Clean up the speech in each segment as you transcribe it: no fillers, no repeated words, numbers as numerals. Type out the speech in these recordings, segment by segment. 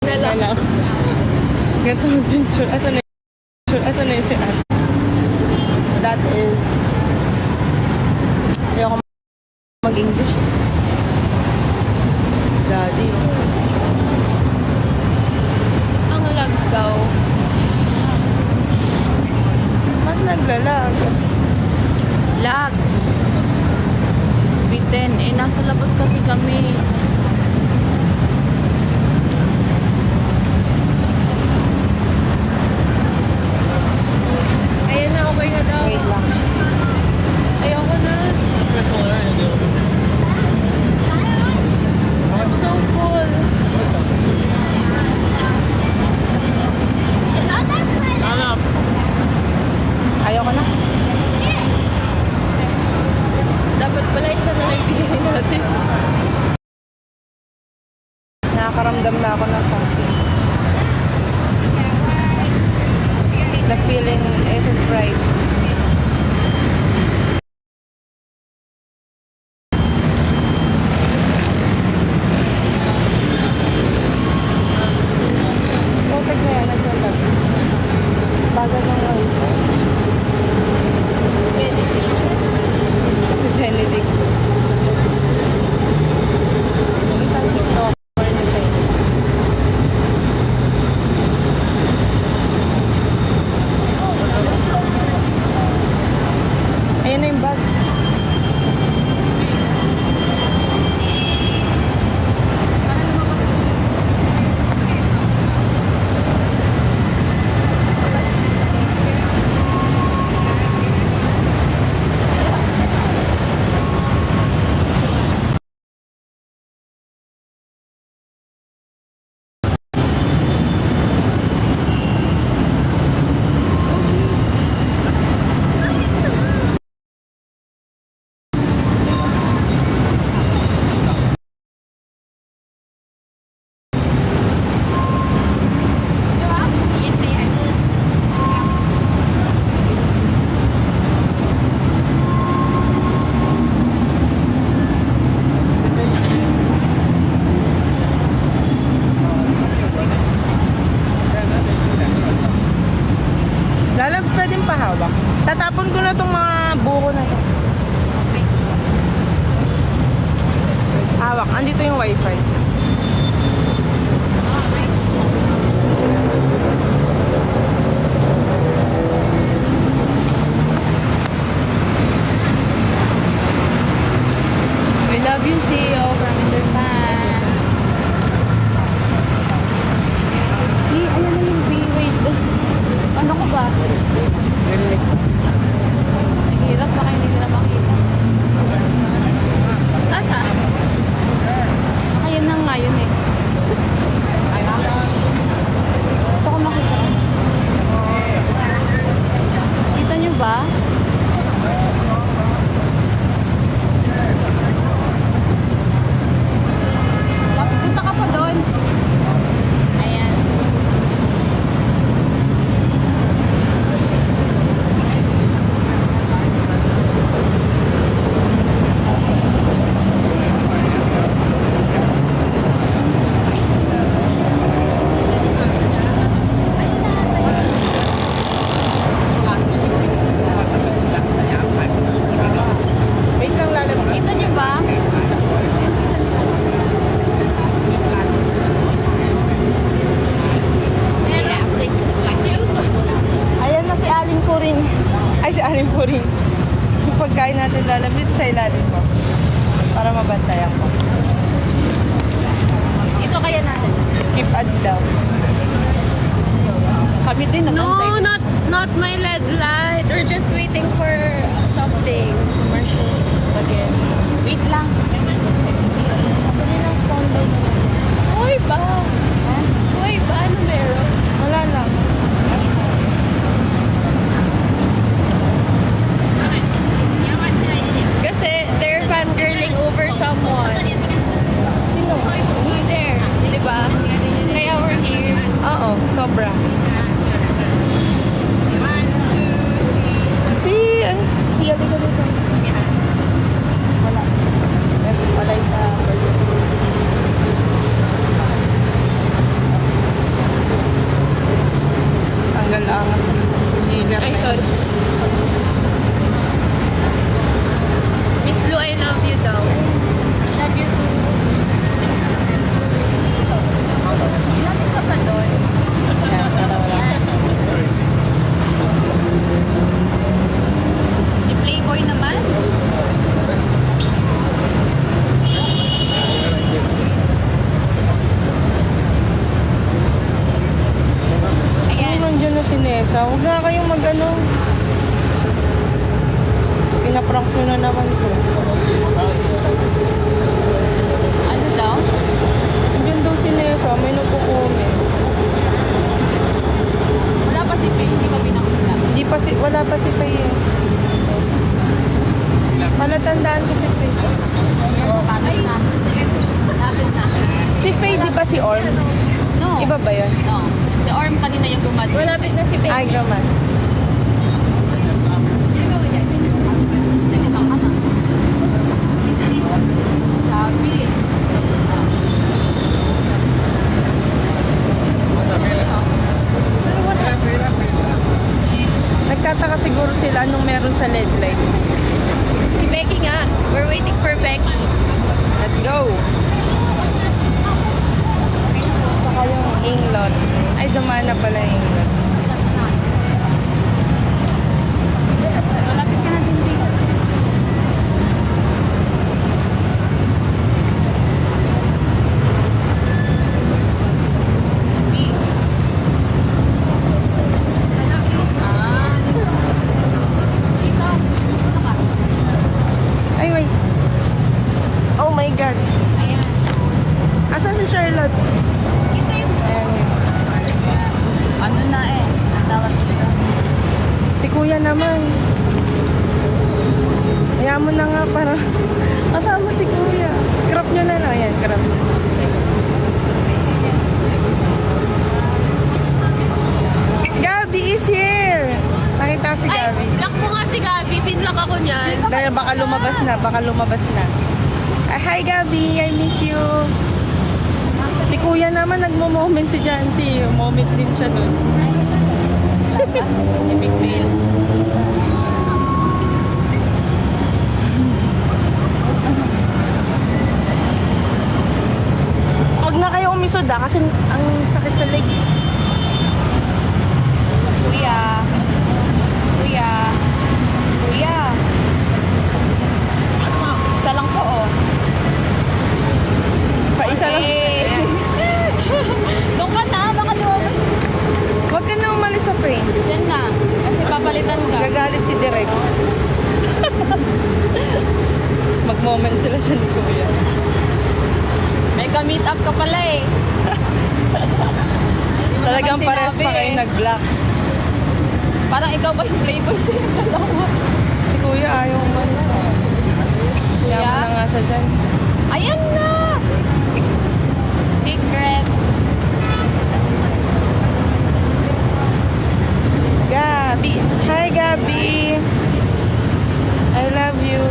Wala. Ganito ang picture. Asan na yung si Ate? That is... Ayoko mag-English. Daddy. Ang laggaw. Mas naglalag. Lag. Biten. Nasa labas kasi kami. Ayan na, okay na daw. Wait lang. Ayoko na. I'm so full. Ayoko na. Dapat pala isa na lang pinili natin. Nakakaramdam na ako ng something. The feeling isn't right. Putik na yan, naglalag. Bagal ng wifi. Si Benedict. Yung isang TikToker na Chinese. Ayan na yung bag. Lalabs, pwedeng pahawak. Tatapon ko na tong mga buko na to. Hawak. Andito yung wifi. We love you, CEO from Interfans. Ayan na yung wait. Ano ko ba? Hirap, baka hindi nila makita. Asa? Ayun na nga yun eh. Gusto ko makita. Kita nyo ba? Punta ka pa doon. Ayan. Wait lang, lalabs. Kita nyo ba? Ayan na si Aling Puring. Ay, si Aling Puring. Yung pagkain natin lalabs dito sa ilalim ko. Para mabantayan ko. Ito kaya natin. Skip ads daw. Kami din no, not my LED light. We're just waiting for something. Commercial. Again. Wait lang. Uy ba? Uy ba? Ano meron? Wala lang. Kasi they're fangirling over someone. Sino? There. Diba? Kaya we're here. Oo, sobra. Si Abi ka dito. Wala. Wala sa tanggal angas. Healer. Ay, sorry. Miss Lu, I love you daw. Love you too. Lapit ka pa doon. Yan. Si Playboy naman. Ayan. Nandiyan na si Nessa. Huwag na kayong mag-ano. Pinaprank nyo na naman ko. Ano daw? Nandiyan daw si Nessa. May nagko-comment. Wala pa si Faye. Hindi pa pinakita. Wala pa si Faye eh. Palatandaan ko si Faye. Ay, lapit na. Si Faye, di ba si Orm? No. Iba ba yan? No. Si Orm kanina yung dumating. Malapit na si Faye. Ay, naman. Sabi. Nagtataka siguro sila anong meron sa LED light. Si Becky nga. We're waiting for Becky. Let's go! Saka yung inglot. Ay, dumaan na pala yung inglot. Malapit ka na din dito. Ay, wait. Oh my God. Ayan. Asan si Charlotte? Ito yung Ayan. ano na eh. Tawag dito. Si Kuya naman. Kaya mo na nga para kasama si Kuya. Crop nyo na lang. Ayan, crop. Gabi is here! Nakita ko si Ay, Gabi. block mo nga si Gabi. Pinlock ako niyan. Dahil baka lumabas na, baka lumabas na. Ah, hi Gabi, I miss you. Si Kuya naman nagmo-moment si Jancy. Moment din siya nun. Yung big fail. Huwag na kayo umisod kasi ang sakit sa legs. Kuya. Kuya. Kuya. Isa lang po oh. Paisa lang. Eh. Doon ka na. Baka lumabas. Huwag ka na umalis sa frame. Yan na. Kasi papalitan ka. Gagalit si Direk. Mag-moment sila dyan ni Kuya. May ka-meet up ka pala eh. Di mo Talagang naman pares sinabi pa kayo eh. nag-block. Parang ikaw ba yung playboy sa yung dalawa? Si Kuya ayaw umalis. Kaya mo na nga siya dyan. Ayan na! Secret. Gabi. Hi Gabi. I love you.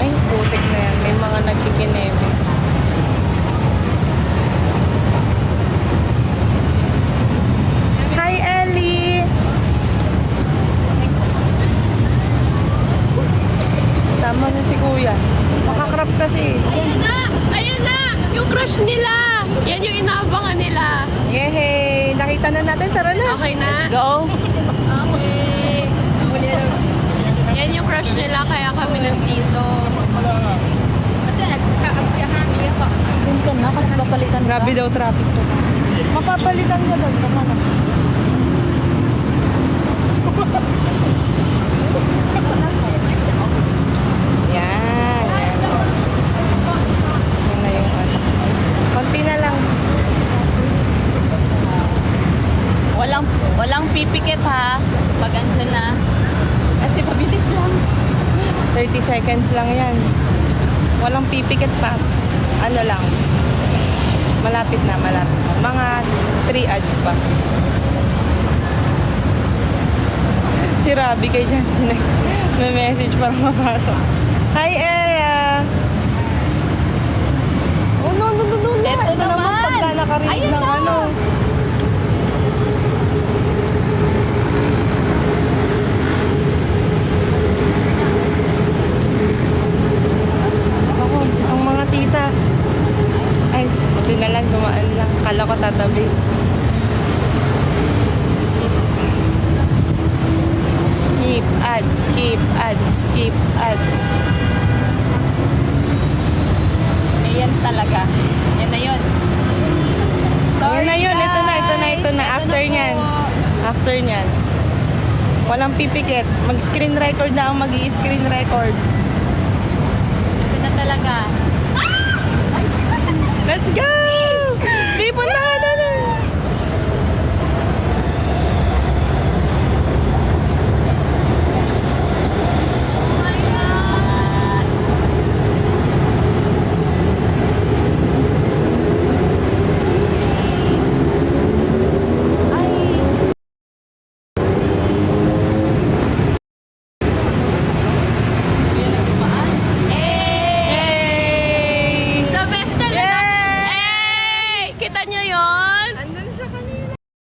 Ay, putik na yan. May mga nagkikineme. Hi Ellie. Tama na si Kuya. Makakrap kasi. Ayan na! Ayan na! Yung crush nila! Yan yung inaabangan nila. Yehey! Nakita na natin. Tara na. Okay na? Let's go. Okay. Yan yung crush nila kaya kami nandito. Doon ka na kasi papalitan ka. Grabe daw traffic to. Mapapalitan ka daw. Tama na. Yan. Yan. Yan na yung ano. Konti na lang. Walang pipikit ha. Pag andyan na. Kasi mabilis lang. 30 seconds lang yan. Walang pipikit pa. Ano lang. Malapit na, malapit na. Mga 3 ads pa. Si Robby kay Jansen may message para mapasok. Hi, Era! skip ads. Ayan talaga. Yan na yun. Yun na yun, ito na. Ito After na nyan. po. After nyan. Walang pipikit. Mag-screen record na ang mag-i-screen record. Ito na talaga. Let's go! Pipuntahan